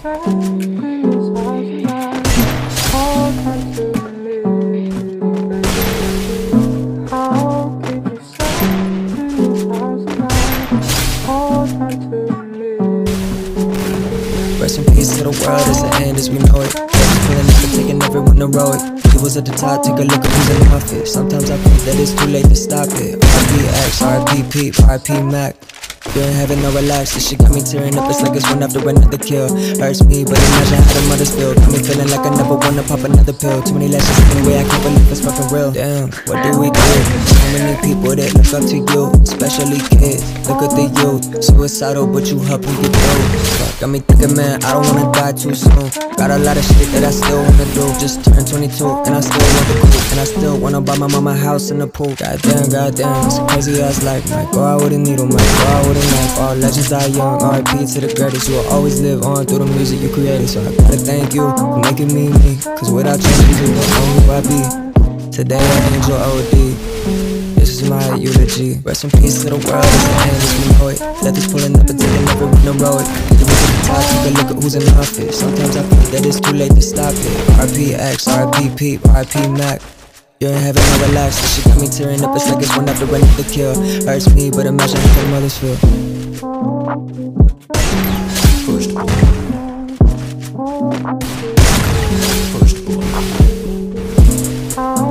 Rest in peace to the world as the end as we know it. Pulling up and taking everyone heroic. He was at the top, take a look at who's in office. Sometimes I think that it's too late to stop it. RPX, RP Pete, RP Mac. You ain't having no relax, this shit got me tearing up. It's like it's one after another kill. Hurts me, but imagine how the mothers feel. Got me feeling like I never wanna pop another pill. Too many lashes anyway, I can't believe it's fucking real. Damn, what do we do? So many people that look up to you, especially kids. Look at the youth, suicidal, but you helping get through. Fuck, got me thinking, man, I don't wanna die too soon. Got a lot of shit that I still wanna do. Just turned 22, and I still want the coupe. And I still wanna buy my mama house in the pool. Goddamn, it's a crazy ass life. Might go out with a needle, might go out with a knife. All legends die young, RIP to the greatest. You will always live on through the music you created. So I gotta thank you for making me me. Cause without you, you don't know who I be. Today I need your OD. This is my eulogy. Rest in peace to the world as the end as we know it. Death is pulling up and taking everyone heroic. You look at the top, take a look at who's in office. Sometimes I think that it's too late to stop it. RPX, RP Pete, RP Mac. You ain't having no relax, this shit got me tearing up. It's like it's one after another kill. Hurts me, but imagine how the mothers feel. Pushed pull. Pushed pull.